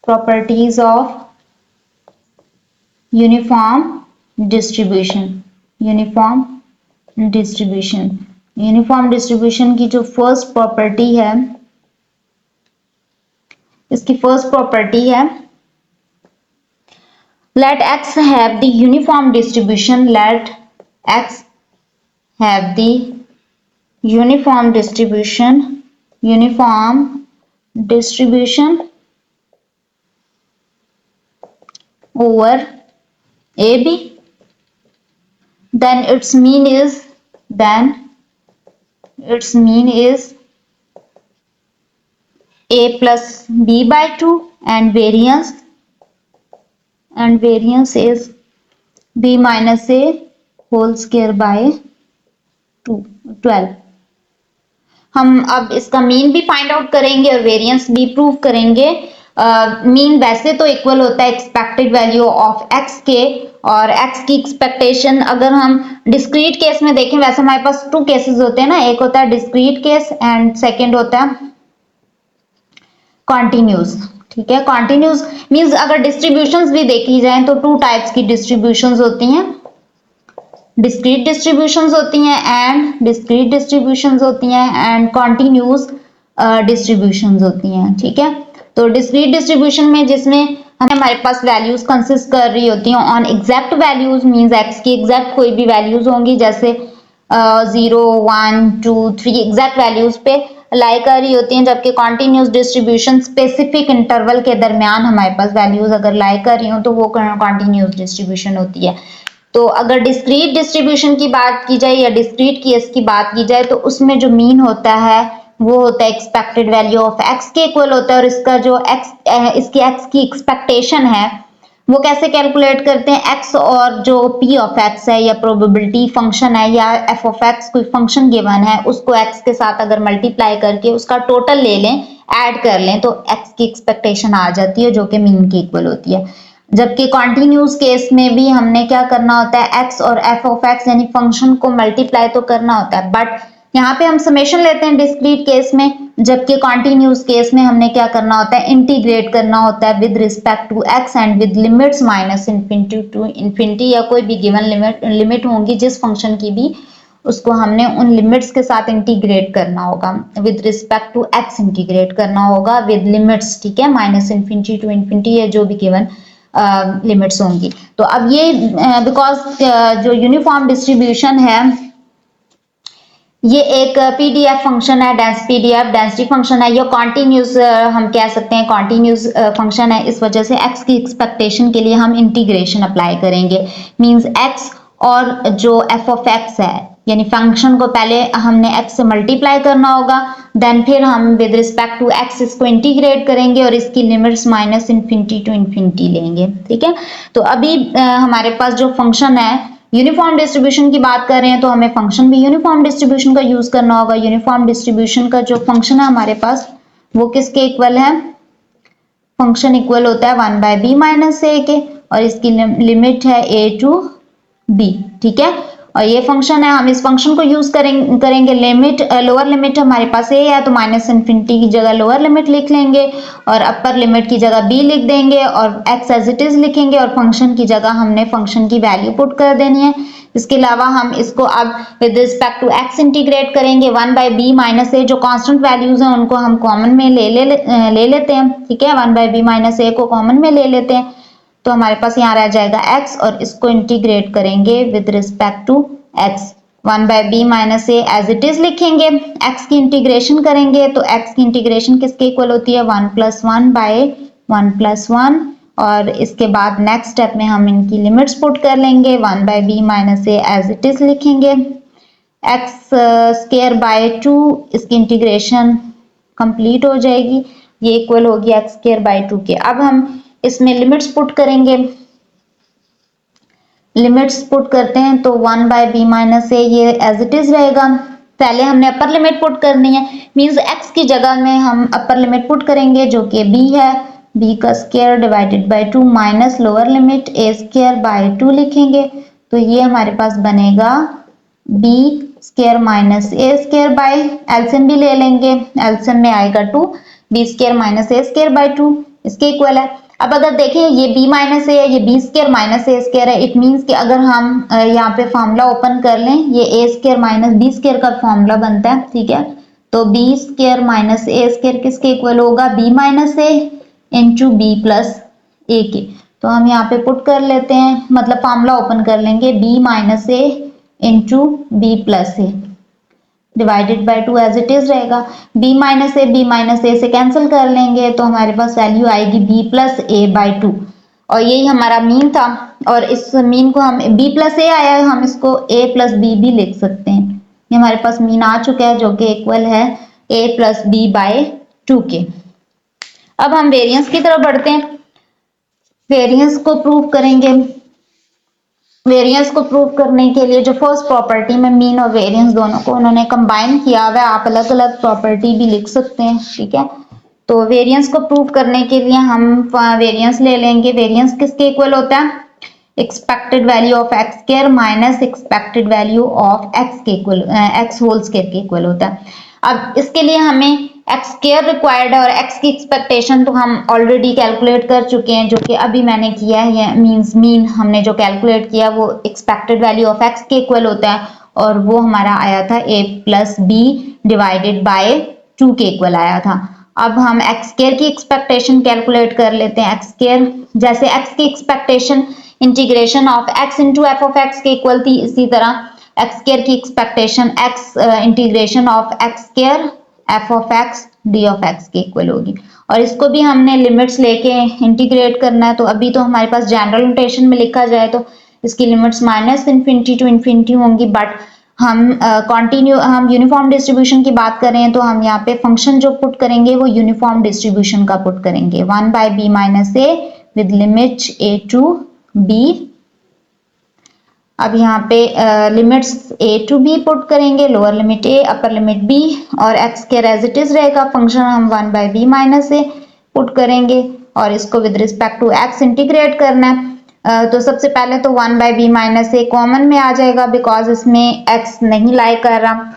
Properties of uniform distribution. Uniform distribution की जो first property है, इसकी फर्स्ट प्रॉपर्टी है let x have the uniform distribution, let x have the uniform distribution over AB, then its mean is a plus b by 2 and variance is b minus a whole square by 12। हम अब इसका mean भी find out करेंगे और variance भी prove करेंगे। Mean वैसे तो इक्वल होता है एक्सपेक्टेड वैल्यू ऑफ एक्स के, और एक्स की एक्सपेक्टेशन अगर हम डिस्क्रीट केस में देखें, वैसे हमारे पास टू केसेस होते हैं ना, एक होता है डिस्क्रीट केस एंड सेकेंड होता है कॉन्टिन्यूस। ठीक है, कॉन्टिन्यूस मींस अगर डिस्ट्रीब्यूशंस भी देखी जाए तो टू टाइप्स की डिस्ट्रीब्यूशंस होती हैं, डिस्क्रीट डिस्ट्रीब्यूशंस होती हैं एंड कॉन्टिन्यूस डिस्ट्रीब्यूशंस होती हैं। ठीक है, तो डिस्क्रीट डिस्ट्रीब्यूशन में जिसमें हमारे पास वैल्यूज कंसिस्ट कर रही होती हैं on exact values, means x की एग्जैक्ट कोई भी वैल्यूज होंगी, जैसे 0 1 2 3 एग्जैक्ट वैल्यूज पे लाई कर रही होती हैं, जबकि कॉन्टिन्यूस डिस्ट्रीब्यूशन स्पेसिफिक इंटरवल के दरमियान हमारे पास वैल्यूज अगर लाई कर रही हो तो वो कॉन्टिन्यूस डिस्ट्रीब्यूशन होती है। तो अगर डिस्क्रीट डिस्ट्रीब्यूशन की बात की जाए या डिस्क्रीट केस की बात की जाए तो उसमें जो मीन होता है वो होता है एक्सपेक्टेड वैल्यू ऑफ एक्स के इक्वल होता है, और इसका जो इसकी एक्स की एक्सपेक्टेशन है वो कैसे कैलकुलेट करते हैं, एक्स और जो पी ऑफ एक्स है या प्रोबेबिलिटी फंक्शन है या एफ ऑफ एक्स कोई फंक्शन गिवन है उसको एक्स के साथ अगर मल्टीप्लाई करके उसका टोटल ले लें, ऐड कर लें, तो एक्स की एक्सपेक्टेशन आ जाती है जो कि मीन की इक्वल होती है। जबकि कॉन्टिन्यूस केस में भी हमने क्या करना होता है, एक्स और एफ ऑफ एक्स यानी फंक्शन को मल्टीप्लाई तो करना होता है, बट यहाँ पे हम समेशन लेते हैं डिस्क्रीट केस में, जबकि कॉन्टिन्यूस केस में हमने क्या करना होता है, इंटीग्रेट करना होता है with respect to x and with limits minus infinity to infinity, या कोई भी गिवन लिमिट होंगी जिस फंक्शन की भी, उसको हमने उन लिमिट्स के साथ इंटीग्रेट करना होगा, with respect to x integrate करना होगा विद लिमिट्स। ठीक है, माइनस इन्फिनिटी टू इन्फिनिटी या जो भी गिवन लिमिट्स होंगी। तो अब ये बिकॉज जो यूनिफॉर्म डिस्ट्रीब्यूशन है ये एक पीडीएफ फंक्शन है, डेंसिटी फंक्शन है, या कॉन्टिन्यूस हम कह सकते हैं कॉन्टिन्यूस फंक्शन है, इस वजह से एक्स की एक्सपेक्टेशन के लिए हम इंटीग्रेशन अप्लाई करेंगे। मींस एक्स और जो एफ ऑफ एक्स है यानी फंक्शन को पहले हमने एक्स से मल्टीप्लाई करना होगा, देन फिर हम विद रिस्पेक्ट टू एक्स इसको इंटीग्रेट करेंगे और इसकी limits minus infinity to infinity लेंगे। ठीक है, तो अभी हमारे पास जो फंक्शन है यूनिफॉर्म डिस्ट्रीब्यूशन की बात कर रहे हैं तो हमें फंक्शन भी यूनिफॉर्म डिस्ट्रीब्यूशन का यूज करना होगा। यूनिफॉर्म डिस्ट्रीब्यूशन का जो फंक्शन है हमारे पास वो किसके इक्वल है, फंक्शन इक्वल होता है 1 by b माइनस ए के, और इसकी लिमिट है a टू b। ठीक है, और ये फंक्शन है, हम इस फंक्शन को यूज करेंगे लिमिट, लोअर लिमिट हमारे पास a है तो माइनस इन्फिनिटी की जगह लोअर लिमिट लिख लेंगे और अपर लिमिट की जगह b लिख देंगे और x एज इट इज लिखेंगे, और फंक्शन की जगह हमने फंक्शन की वैल्यू पुट कर देनी है। इसके अलावा हम इसको अब with respect to x integrate करेंगे 1 by b माइनस a, जो कांस्टेंट वैल्यूज हैं उनको हम कॉमन में ले लेते हैं। ठीक है, 1 by b माइनस a को कॉमन में ले लेते हैं तो हमारे पास यहाँ रह जाएगा x, और इसको इंटीग्रेट करेंगे with respect to x, 1 by b minus a as it is लिखेंगे, x की इंटीग्रेशन करेंगे तो x की इंटीग्रेशन किसके इक्वल होती है 1 + 1 by 1 + 1, और इसके बाद नेक्स्ट स्टेप में हम इनकी लिमिट्स पुट कर लेंगे, 1 by b minus a as it is लिखेंगे, x² by 2 इसकी इंटीग्रेशन कंप्लीट हो जाएगी, ये इक्वल होगी x² by 2 के। अब हम इसमें लिमिट्स पुट करेंगे, लिमिट्स पुट करते हैं तो 1 by b माइनस a ये एज इट इज रहेगा। पहले हमने अपर लिमिट पुट करनी है, मींस x की जगह में हम अपर लिमिट पुट करेंगे जो कि b है, b का square divided by 2 minus lower limit a² by 2 लिखेंगे, तो ये हमारे पास बनेगा b² minus a² bye, LCM भी ले लेंगे, एलसीएम में आएगा 2, b² माइनस a² by 2, इसके इक्वल है। अब अगर देखें ये b माइनस ए है, ये बी स्क्र माइनस ए स्क्र है, इट मीन्स कि अगर हम यहाँ पे फॉर्मूला ओपन कर लें, ये ए स्क्र माइनस बी स्क्र का फॉर्मूला बनता है, ठीक है। तो बी स्क्र माइनस ए स्क्र किसके इक्वल होगा, B minus a into b plus ए के। तो हम यहाँ पे पुट कर लेते हैं, मतलब फॉर्मूला ओपन कर लेंगे, b minus a into b plus a divided by 2 as it is रहेगा। b माइनस ए से कैंसिल कर लेंगे तो हमारे पास वैल्यू आएगी b प्लस ए बाई 2, और यही हमारा मीन था। और इस मीन को हम b प्लस ए आया है, हम इसको a प्लस बी भी लिख सकते हैं। ये हमारे पास मीन आ चुका है जो कि इक्वल है a प्लस बी बाई 2 के। अब हम वेरिएंस की तरफ बढ़ते हैं, वेरिएंस को प्रूव करेंगे। वेरिएंस को प्रूव करने के लिए जो फर्स्ट प्रॉपर्टी में मीन और वेरिएंस दोनों को उन्होंने कंबाइन किया हुआ है, आप अलग अलग प्रॉपर्टी भी लिख सकते हैं, ठीक है। तो वेरिएंस को प्रूव करने के लिए हम वेरिएंस ले लेंगे। वेरिएंस किसके इक्वल होता है, expected value of x square minus expected value of x के इक्वल, एक्स होल स्क्वायर के इक्वल होता है। अब इसके लिए हमें एक्स स्क्वायर रिक्वायर्ड है और एक्स की एक्सपेक्टेशन तो हम ऑलरेडी कैलकुलेट कर चुके हैं, जो कि अभी मैंने किया है। मींस मीन हमने जो कैलकुलेट किया वो एक्सपेक्टेड वैल्यू ऑफ एक्स के इक्वल होता है, और वो हमारा आया था a plus b divided by 2 के इक्वल आया था। अब हम एक्स स्क्वायर की एक्सपेक्टेशन कैलकुलेट कर लेते हैं। एक्स स्क्वायर जैसे एक्स की expectation integration of x into f of x के इक्वल थी, इसी तरह एक्स स्क्वायर की expectation x integration of x square f of x d of x के इक्वल होगी। और इसको भी हमने लिमिट्स लेके इंटीग्रेट करना है। तो अभी तो हमारे पास जनरल नोटेशन में लिखा जाए तो इसकी limits minus infinity to infinity होंगी, बट हम हम यूनिफॉर्म डिस्ट्रीब्यूशन की बात करें तो हम यहाँ पे फंक्शन जो पुट करेंगे वो यूनिफॉर्म डिस्ट्रीब्यूशन का पुट करेंगे, 1 by B minus A with limit A to B. अब यहाँ पे limits a to b put करेंगे, lower limit a upper limit b, और x square as it is रहेगा। फंक्शन हम 1 by B minus A put करेंगे और इसको with respect to x integrate करना है। तो सबसे पहले तो 1 by B minus A common में आ जाएगा, बिकॉज इसमें x नहीं लाई कर रहा,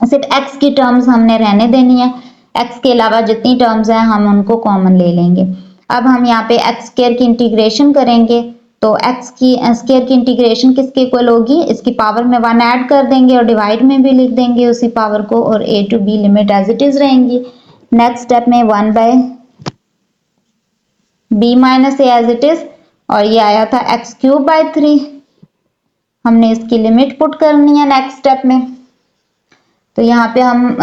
सिर्फ x की टर्म्स हमने रहने देनी है, x के अलावा जितनी टर्म्स हैं हम उनको कॉमन ले लेंगे। अब हम यहाँ पे x स्क्वायर की इंटीग्रेशन करेंगे, तो x की स्क्वायर की इंटीग्रेशन किसके इक्वल होगी, इसकी पावर में 1 ऐड कर देंगे और डिवाइड में भी लिख देंगे उसी पावर को, और a to b limit as it is रहेंगी। नेक्स्ट स्टेप में 1 by b minus a as it is, और ये आया था x क्यूब बाय 3, हमने इसकी लिमिट पुट करनी है नेक्स्ट स्टेप में। तो यहाँ पे हम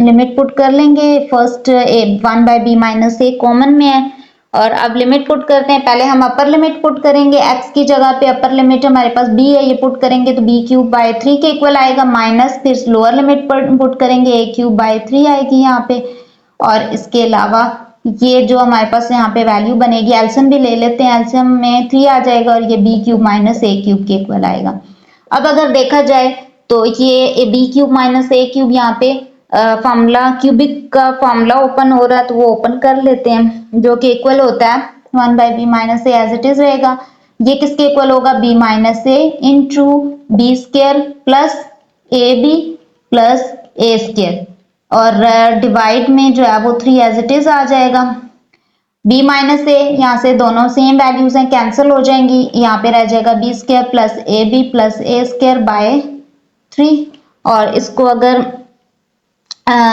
लिमिट पुट कर लेंगे। First 1 by B minus A common में है, और अब लिमिट पुट करते हैं। पहले हम अपर लिमिट पुट करेंगे, x की जगह पे अपर लिमिट हमारे पास b है, ये पुट करेंगे तो b क्यूब बाय 3 के इक्वल आएगा, माइनस फिर लोअर लिमिट पुट करेंगे a क्यूब बाय 3 आएगी यहाँ पे। और इसके अलावा ये जो हमारे पास यहाँ पे वैल्यू बनेगी, एलसीएम भी ले लेते हैं, एलसीएम में 3 आ जाएगा और ये b cube minus a cube के इक्वल आएगा। अब अगर देखा जाए तो ये b cube minus a cube यहाँ पे फॉर्मूला क्यूबिक का फॉर्मूला ओपन हो रहा है, तो वो ओपन कर लेते हैं, जो कि इक्वल होता है 1 by B minus a as it is रहेगा। ये किसके इक्वल होगा, b minus a into b square plus A B plus a square, और डिवाइड में जो है वो 3 एज इट इज आ जाएगा। b माइनस ए यहाँ से दोनों सेम वैल्यूज हैं, कैंसिल हो जाएंगी, यहाँ पे रह जाएगा b square plus a square by 3। और इसको अगर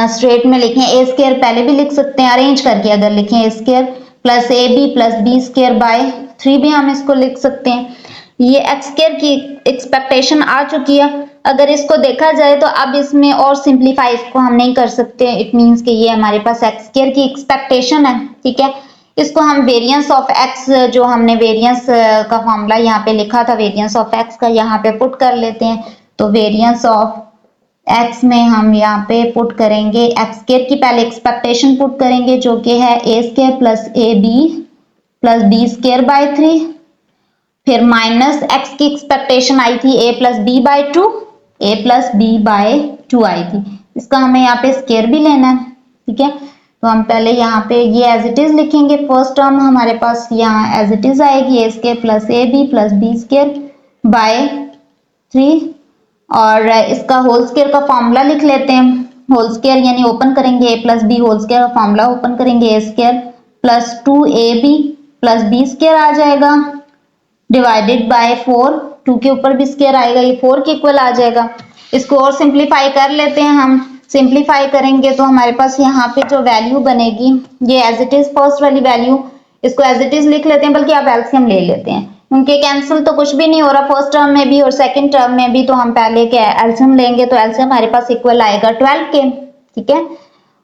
स्ट्रेट में लिखें, ए स्क्वायर पहले भी लिख सकते हैं, अरेंज करके अगर लिखें A square plus A B plus B square by 3 भी हम इसको लिख सकते हैं। ये एक्स स्क्वायर की एक्सपेक्टेशन आ चुकी है। अगर इसको देखा जाए तो अब इसमें और सिंप्लीफाई इसको हम नहीं कर सकते, इट मींस कि ये हमारे पास एक्स स्क्वायर की एक्सपेक्टेशन है, ठीक है। इसको हम वेरिएंस ऑफ एक्स, जो हमने वेरिएंस का फॉर्मूला यहाँ पे लिखा था वेरिएंस ऑफ एक्स का, यहाँ पे पुट कर लेते हैं। तो वेरिएंस ऑफ एक्स में हम यहाँ पे पुट करेंगे एक्स स्क्वायर की पहले एक्सपेक्टेशन पुट करेंगे, जो कि है A square plus A B plus B square by 3, फिर माइनस एक्स की एक्सपेक्टेशन आई थी A plus B by 2, A plus B by 2 आई थी, इसका हमें यहाँ पे स्क्वायर भी लेना है, ठीक है। तो हम पहले यहाँ पे ये एज इट इज लिखेंगे, फर्स्ट टर्म हमारे पास यहाँ एज इट इज आएगी A square plus A B square by 3, और इसका होल स्क्वायर का फॉर्मूला लिख लेते हैं। होल स्क्वायर यानी ओपन करेंगे A plus B whole square का फॉर्मूला ओपन करेंगे, A square plus 2ab plus B square आ जाएगा डिवाइडेड बाय 4, 2 के ऊपर भी स्क्वायर आएगा, ये 4 के इक्वल आ जाएगा। इसको और सिंप्लीफाई कर लेते हैं हम। सिंप्लीफाई करेंगे तो हमारे पास यहाँ पे जो वैल्यू बनेगी ये एज इट इज फर्स्ट वाली वैल्यू, इसको एज इट इज लिख लेते हैं, बल्कि आप एलसीएम ले लेते हैं क्योंकि कैंसिल तो कुछ भी नहीं हो रहा फर्स्ट टर्म में भी और सेकंड टर्म में भी, तो हम पहले के एलसीएम लेंगे तो एलसीएम हमारे पास इक्वल आएगा 12 के, ठीक है।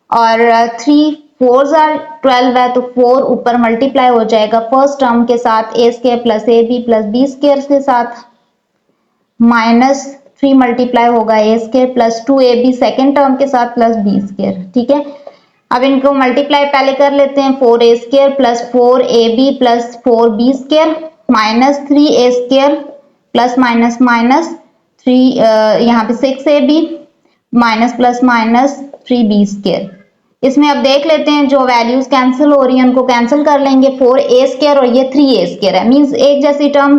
और 3 4s आर 12 है तो 4 ऊपर मल्टीप्लाई हो जाएगा फर्स्ट टर्म के साथ A square plus A B plus B square के साथ, माइनस 3 मल्टीप्लाई होगा A square plus 2ab second term के साथ प्लस बी स्क्वायर, ठीक है। अब इनको मल्टीप्लाई पहले कर लेते हैं, 4a square plus 4ab plus 4b square minus 3a square plus minus minus 3 यहाँ पे 6ab minus plus minus 3b square. इसमें अब देख लेते हैं जो वैल्यूज कैंसिल हो रही है उनको कैंसिल कर लेंगे, 4a स्क्वायर और ये 3a स्क्वायर है, मींस एक जैसी टर्म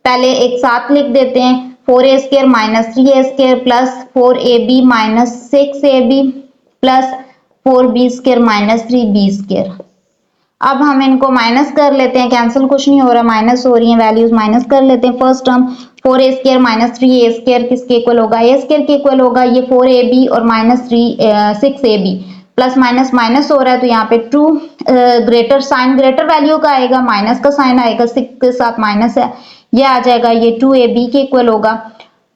पहले एक साथ लिख देते हैं, 4a square minus 3a square plus 4ab minus 6ab plus 4b square minus 3b square. अब हम इनको माइनस कर लेते हैं, कैंसिल कुछ नहीं हो रहा, माइनस हो रही है वैल्यूज, माइनस कर लेते हैं। First term 4a square minus 3a square किसके इक्वल होगा, a स्क्वायर के इक्वल होगा, ये 4ab और minus 6ab plus minus minus हो रहा है तो यहाँ पे 2 ग्रेटर साइन ग्रेटर वैल्यू का आएगा, माइनस का साइन आएगा, 6 के साथ माइनस है, ये आ जाएगा, ये 2ab के इक्वल होगा।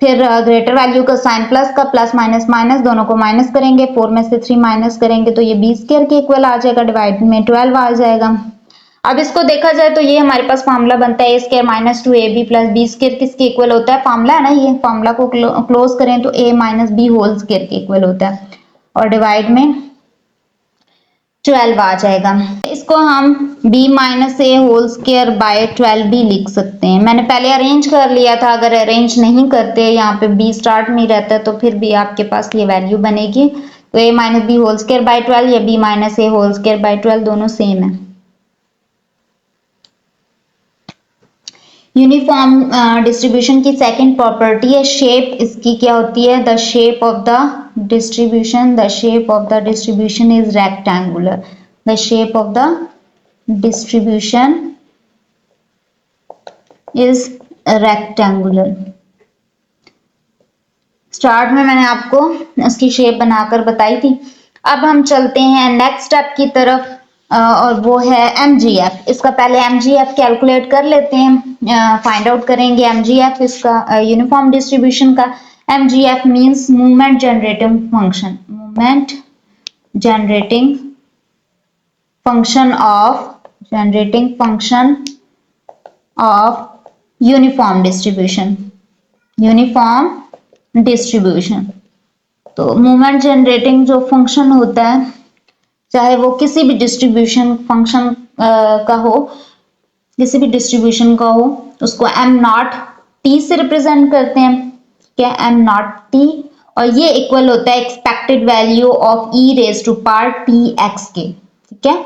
फिर ग्रेटर वैल्यू का साइन प्लस का, प्लस माइनस माइनस दोनों को माइनस करेंगे, 4 में से 3 माइनस करेंगे तो ये b स्क्वायर के इक्वल आ जाएगा, डिवाइड में 12 आ जाएगा। अब इसको देखा जाए तो ये हमारे पास फार्मूला बनता है a square minus 2ab plus b square किसके इक्वल होता है, फार्मूला है ना, ये फार्मूला को क्लोज करें तो a minus b whole square के इक्वल होता है और डिवाइड में 12 आ जाएगा। इसको हम b minus a whole square by 12 भी लिख सकते हैं। मैंने पहले अरेंज कर लिया था, अगर अरेंज नहीं करते यहाँ पे b स्टार्ट में रहता है तो फिर भी आपके पास ये वैल्यू बनेगी, तो a minus b whole square by 12 या b minus a whole square by 12 दोनों सेम है। यूनिफॉर्म डिस्ट्रीब्यूशन की सेकंड प्रॉपर्टी है शेप, इसकी क्या होती है, the shape of the distribution, the shape of the distribution is rectangular, the shape of the distribution is rectangular. Start में मैंने आपको उसकी शेप बनाकर बताई थी। अब हम चलते हैं नेक्स्ट स्टेप की तरफ और वो है MGF। इसका पहले MGF कैलकुलेट कर लेते हैं, फाइंड आउट करेंगे MGF इसका यूनिफॉर्म डिस्ट्रीब्यूशन का। MGF means movement generating function, movement generating function of uniform distribution, uniform distribution. तो मूवमेंट जनरेटिंग जो फंक्शन होता है चाहे वो किसी भी डिस्ट्रीब्यूशन फंक्शन का हो, किसी भी डिस्ट्रीब्यूशन का हो, उसको m नॉट t से रिप्रेजेंट करते हैं, क्या m नॉट t, और ये इक्वल होता है expected value of e raise to power tx के, ठीक है।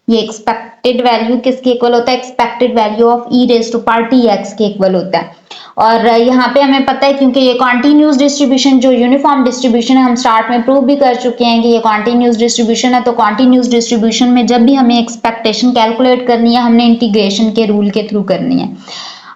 ये एक्सपेक्टेड वैल्यू किसके इक्वल होता है, expected value of e raise to power tx के इक्वल होता है। और यहाँ पे हमें पता है क्योंकि ये कॉन्टिन्यूस डिस्ट्रीब्यूशन जो यूनिफॉर्म डिस्ट्रीब्यूशन है, हम स्टार्ट में प्रूव भी कर चुके हैं कि ये कॉन्टिन्यूस डिस्ट्रीब्यूशन है, तो कॉन्टिन्यूस डिस्ट्रीब्यूशन में जब भी हमें एक्सपेक्टेशन कैलकुलेट करनी है हमने इंटीग्रेशन के रूल के थ्रू करनी है।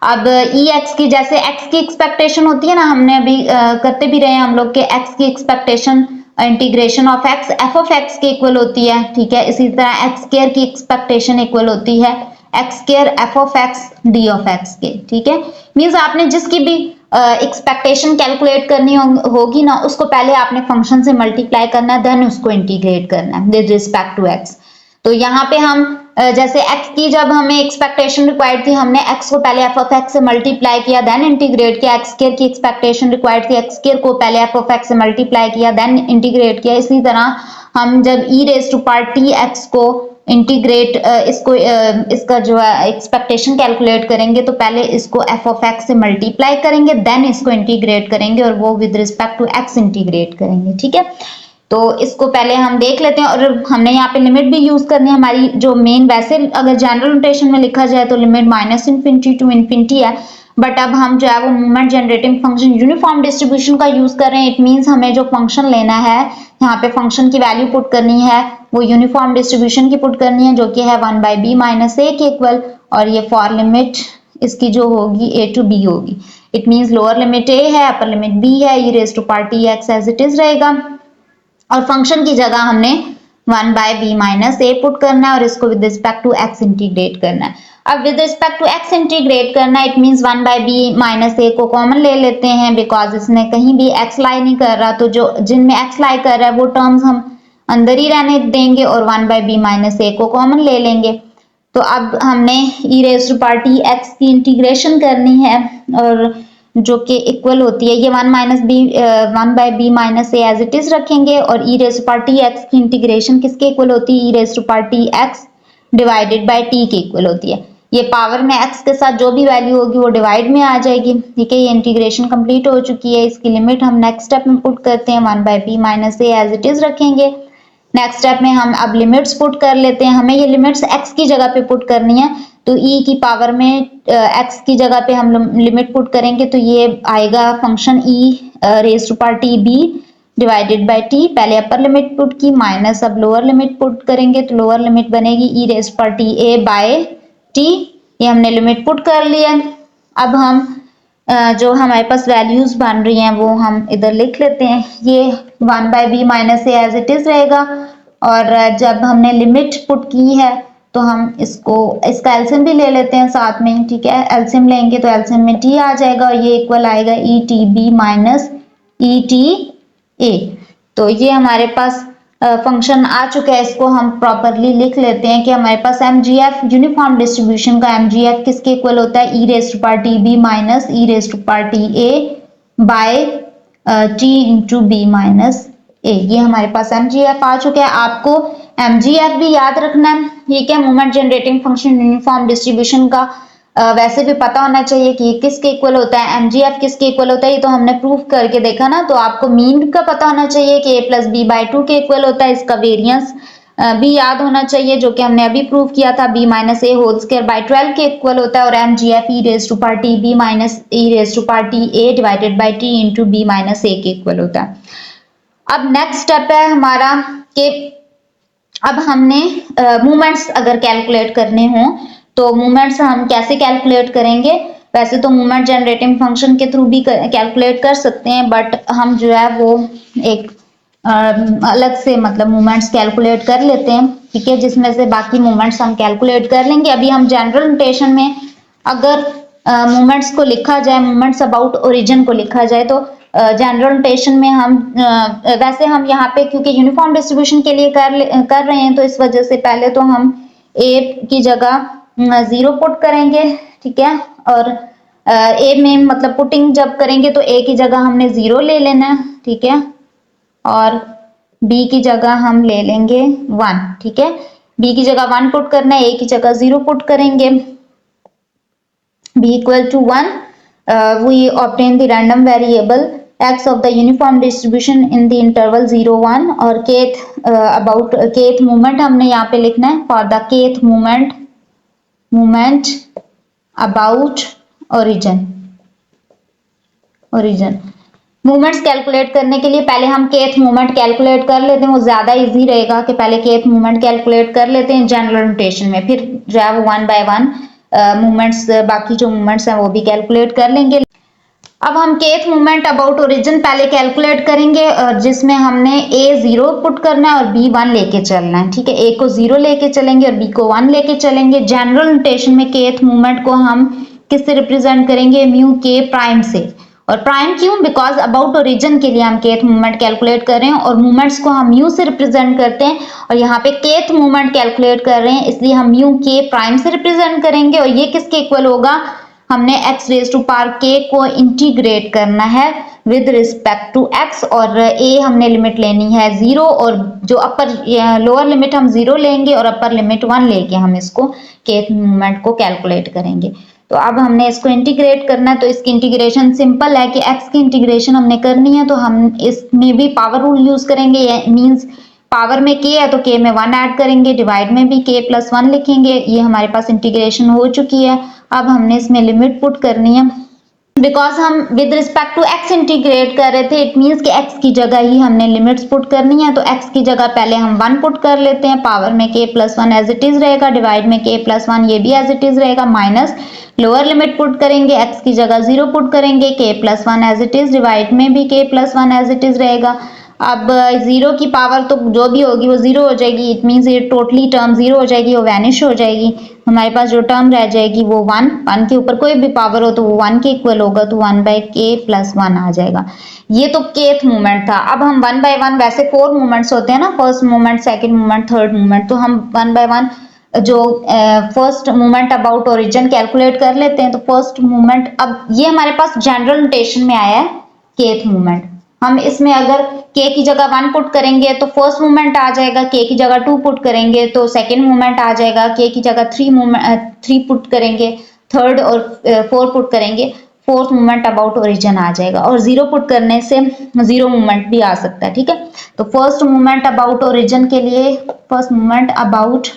अब ex की जैसे x की एक्सपेक्टेशन होती है ना, हमने अभी करते भी रहे हैं हम लोग के x की expectation integration of x f of x के इक्वल होती है, ठीक है। इसी तरह x स्क्वायर की एक्सपेक्टेशन इक्वल होती है x square f of x d of x के, ठीक है। मींस आपने जिसकी भी एक्सपेक्टेशन कैलकुलेट करनी होगी ना, उसको पहले आपने फंक्शन से मल्टीप्लाई करना है, देन उसको इंटीग्रेट करना है विद रिस्पेक्ट टू x। तो यहाँ पे हम जैसे x की जब हमें एक्सपेक्टेशन रिक्वायर्ड थी, हमने x को पहले f ऑफ x से मल्टीप्लाई किया, देन इंटीग्रेट किया। x स्क्वायर की एक्सपेक्टेशन रिक्वायर्ड थी, x स्क्वायर को पहले f ऑफ x से मल्टीप्लाई किया, देन इंटीग्रेट किया। इसी तरह हम जब e raise to power tx को इंटीग्रेट इसका जो है एक्सपेक्टेशन कैलकुलेट करेंगे तो पहले इसको f ऑफ x से मल्टीप्लाई करेंगे, देन इसको इंटीग्रेट करेंगे और वो with respect to x integrate करेंगे, ठीक है। तो इसको पहले हम देख लेते हैं, और हमने यहाँ पे लिमिट भी यूज करनी है। हमारी जो मेन, वैसे अगर जनरल नोटेशन में लिखा जाए तो limit minus infinity to infinity है, बट अब हम जो है वो movement generating function uniform distribution का यूज कर रहे हैं। इट मींस हमें जो फंक्शन लेना है, यहाँ पे फंक्शन की वैल्यू पुट करनी है वो यूनिफॉर्म डिस्ट्रीब्यूशन की पुट करनी है जो कि है 1/b माइनस ए के इक्वल, और ये फॉर लिमिट इसकी जो होगी a to b होगी। It means lower limit a है, अपर लिमिट b है, e raise to power t x as it is रहेगा, और फंक्शन की जगह हमने 1/b माइनस a पुट करना है और इसको with respect to x integrate करना है। अब with respect to x integrate करना है, it means 1/b minus a को कॉमन ले लेते हैं बिकॉज इसमें कहीं भी x लाई नहीं कर रहा, तो जो जिनमें x लाई कर रहा है वो टर्म्स हम अंदर ही रहने देंगे और 1/b माइनस a को कॉमन ले लेंगे। तो अब हमने e raise to power t x की इंटीग्रेशन करनी है और जो कि इक्वल होती है, ये 1/b minus a as it is रखेंगे, और e raise to power t x की इंटीग्रेशन किसके इक्वल होती है, e raise to power t x divided by t के इक्वल होती है। ये पावर में x के साथ जो भी वैल्यू होगी वो डिवाइड में आ जाएगी। ठीक है, ये इंटीग्रेशन कंप्लीट हो चुकी है। इसकी लिमिट हम नेक्स्ट स्टेप में पुट करते हैं, 1/b minus a as it is रखेंगे। नेक्स्ट स्टेप में हम अब लिमिट्स पुट कर लेते हैं। हमें ये लिमिट्स x की जगह पे पुट करनी है, तो e की पावर में x की जगह पे हम लिमिट पुट करेंगे तो ये आएगा function e raise to power t b divided by t। पहले अपर लिमिट पुट की माइनस अब लोअर लिमिट पुट करेंगे तो लोअर लिमिट बनेगी e raise to power t a by t। ये हमने लिमिट पुट कर लिया। अब हम जो हमारे पास वैल्यूज बन रही हैं वो हम इधर लिख लेते हैं। ये 1/b minus a as it is रहेगा, और जब हमने लिमिट पुट की है तो हम इसका एलसीएम भी ले लेते हैं साथ में। ठीक है, एलसीएम लेंगे तो एलसीएम में t आ जाएगा और ये इक्वल आएगा e t b minus e t a। तो ये हमारे पास फंक्शन आ चुका है। इसको हम प्रॉपरली लिख लेते हैं कि हमारे पास mgf यूनिफॉर्म डिस्ट्रीब्यूशन का mgf किसके इक्वल होता है, e raise to power t b minus e raise to power t a by t into b minus a। ये हमारे पास mgf आ चुका है। आपको mgf भी याद रखना है। ये क्या, moment generating function uniform distribution का वैसे भी पता होना चाहिए कि किसके इक्वल होता है, mgf किसके इक्वल होता है। ये तो हमने प्रूव करके देखा ना। तो आपको मीन का पता होना चाहिए कि a प्लस बी बाई 2 के इक्वल होता है। इसका वेरियंस भी याद होना चाहिए जो कि हमने अभी प्रूव किया था, b minus a whole square by 12 के इक्वल होता है, और mgf e raise to power t b minus e raise to power t a divided by t into b minus a के इक्वल होता है। अब नेक्स्ट स्टेप है हमारा कि अब हमने मूवमेंट्स अगर कैलकुलेट करने हों तो मूवमेंट्स हम कैसे कैलकुलेट करेंगे। वैसे तो मूवमेंट जनरेटिंग फंक्शन के थ्रू भी कैलकुलेट कर सकते हैं, बट हम जो है वो एक अलग से मतलब मूवमेंट्स कैलकुलेट कर लेते हैं। ठीक है, जिसमें से बाकी मूवमेंट्स हम कैलकुलेट कर लेंगे। अभी हम जनरल नोटेशन में अगर मूवमेंट्स को लिखा जाए, मूवमेंट्स अबाउट ओरिजिन को लिखा जाए तो जनरल नोटेशन में हम वैसे हम यहाँ पे क्योंकि यूनिफॉर्म डिस्ट्रीब्यूशन के लिए कर रहे हैं तो इस वजह से पहले तो हम a की जगह 0 पुट करेंगे। ठीक है, और a में मतलब पुटिंग जब करेंगे तो a की जगह हमने 0 ले लेना है। ठीक है, और b की जगह हम ले लेंगे 1। ठीक है, b की जगह 1 पुट करना है, a की जगह 0 पुट करेंगे। b equal to 1 we obtain the random variable x of the uniform distribution in the interval 0 1 और kth about kth movement हमने यहाँ पे लिखना है for the kth movement about origin। Movements calculate करने के लिए पहले हम kth मूवमेंट कैलकुलेट कर लेते हैं, वो ज्यादा इजी रहेगा कि पहले kth मूवमेंट कैलकुलेट कर लेते हैं जनरल नोटेशन में, फिर जो है वो 1 बाय 1 मूवमेंट्स बाकी जो मूवमेंट्स हैं वो भी कैलकुलेट कर लेंगे। अब हम kth मूवमेंट अबाउट ओरिजिन पहले कैलकुलेट करेंगे जिसमें हमने a 0 पुट करना है और b 1 लेके चलना है। ठीक है, a को 0 लेके चलेंगे और b को 1 लेके चलेंगे। जनरल नोटेशन में kth मूवमेंट को हम किससे रिप्रेजेंट करेंगे, म्यू k प्राइम से। और प्राइम क्यों, बिकॉज अबाउट ओरिजिन के लिए हम kth मूवमेंट कैलकुलेट कर रहे हैं और मूवमेंट्स को हम म्यू से रिप्रेजेंट करते हैं, और यहाँ पे kth मूवमेंट कैलकुलेट कर रहे हैं इसलिए हम म्यू k प्राइम से रिप्रेजेंट करेंगे। और ये किसके इक्वल होगा, हमने x raise to power k को इंटीग्रेट करना है विद रिस्पेक्ट टू x, और a हमने लिमिट लेनी है 0 और जो अपर लोअर लिमिट हम 0 लेंगे और अपर लिमिट 1 लेके हम इसको kth मूवमेंट को कैलकुलेट करेंगे। तो अब हमने इसको इंटीग्रेट करना है, तो इसकी इंटीग्रेशन सिंपल है कि x की इंटीग्रेशन हमने करनी है तो हम इसमें भी पावर रूल यूज करेंगे। मींस पावर में k है तो k में 1 ऐड करेंगे, डिवाइड में भी k प्लस 1 लिखेंगे। ये हमारे पास इंटीग्रेशन हो चुकी है। अब हमने इसमें लिमिट पुट करनी है बिकॉज हम with respect to x integrate कर रहे थे, इट मीन्स कि एक्स की जगह ही हमने लिमिट्स पुट करनी है। तो एक्स की जगह पहले हम 1 पुट कर लेते हैं, पावर में k plus 1 as it is रहेगा, डिवाइड में k प्लस 1 ये भी एज इट इज रहेगा, माइनस लोअर लिमिट पुट करेंगे, एक्स की जगह 0 पुट करेंगे, k plus 1 as it is, divide में भी k plus 1 as it is रहेगा। अब 0 की पावर तो जो भी होगी वो 0 हो जाएगी, इट मीन्स ये टोटली टर्म 0 हो जाएगी, वो वैनिश हो जाएगी। हमारे पास जो टर्म रह जाएगी वो 1 के ऊपर कोई भी पावर हो तो वो 1 के इक्वल होगा, तो 1 बाई k प्लस 1 आ जाएगा। ये तो kth मूवमेंट था। अब हम 1 बाई 1, वैसे 4 मूवमेंट्स होते हैं ना, first movement, second movement, third movement, तो हम 1 बाई 1 जो first movement about origin calculate कर लेते हैं। तो फर्स्ट मूवमेंट, अब ये हमारे पास जनरल नोटेशन में आया है kth मूवमेंट। हम इसमें अगर k की जगह 1 पुट करेंगे तो फर्स्ट मूवमेंट आ जाएगा, k की जगह 2 पुट करेंगे तो सेकंड मूवमेंट आ जाएगा, k की जगह 3 पुट करेंगे, थर्ड और 4 पुट करेंगे, फोर्थ मूवमेंट अबाउट ओरिजिन आ जाएगा। और 0 पुट करने से 0 मूवमेंट भी आ सकता है, ठीक है। तो फर्स्ट मूवमेंट अबाउट ओरिजिन के लिए, फर्स्ट मूवमेंट अबाउट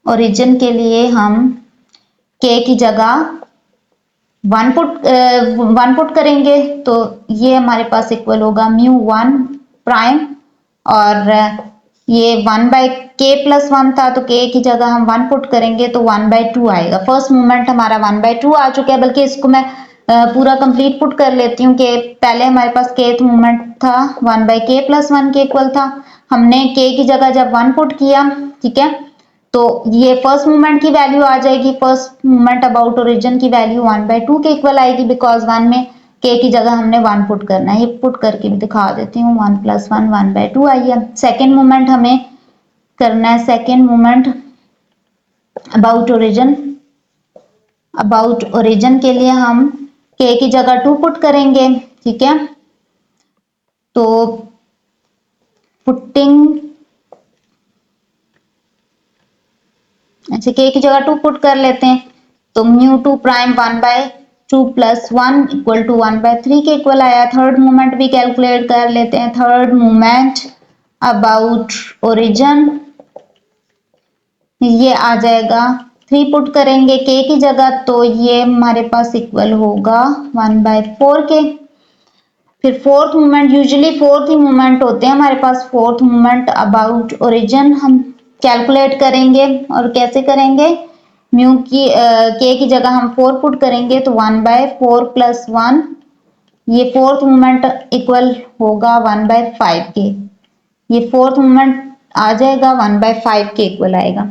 ओरिजिन के लिए हम k की जगह 1 पुट करेंगे, तो ये हमारे पास इक्वल होगा μ1 प्राइम, और ये 1 बाई k प्लस 1 था, तो k की जगह हम 1 पुट करेंगे तो 1 बाई 2 आएगा। फर्स्ट मूवमेंट हमारा 1 बाई 2 आ चुका है, बल्कि इसको मैं पूरा कंप्लीट पुट कर लेती हूँ कि पहले हमारे पास kth मूवमेंट था 1 बाई k प्लस 1 के इक्वल था। हमने k की जगह जब 1 पुट किया, ठीक है, तो ये फर्स्ट मूवमेंट की वैल्यू आ जाएगी, फर्स्ट मूवमेंट अबाउट ओरिजिन की वैल्यू 1 बाई 2 के इक्वल आएगी, बिकॉज 1 में k की जगह हमने 1 पुट करना है। ये पुट करके भी दिखा देती हूँ, 1 प्लस 1 1 बाई 2 आई है। सेकेंड मूवमेंट हमें करना है, second movement about origin. About origin के लिए हम k की जगह 2 पुट करेंगे, ठीक है। तो पुटिंग, अच्छा k की जगह 2 पुट कर लेते हैं, तो μ2 prime 1 by 2 plus 1 equal to 1 by 3 के इक्वल आया। थर्ड मूवमेंट भी कैलकुलेट कर लेते हैं, थर्ड मूवमेंट अबाउट ओरिजिन, ये आ जाएगा 3 पुट करेंगे k की जगह, तो ये हमारे पास इक्वल होगा 1 बाय 4 के। फिर फोर्थ मूवमेंट, यूजुअली फोर्थ ही मूवमेंट होते हैं हमारे पास, फोर्थ मूवमेंट अबाउट ओरिजिन हम कैलकुलेट करेंगे, और कैसे करेंगे, म्यू की k की जगह हम 4 पुट करेंगे तो 1 बाय 4 प्लस 1, ये फोर्थ मूवमेंट इक्वल होगा 1 बाय 5 के। ये फोर्थ मूवमेंट आ जाएगा 1 बाय 5 के इक्वल आएगा।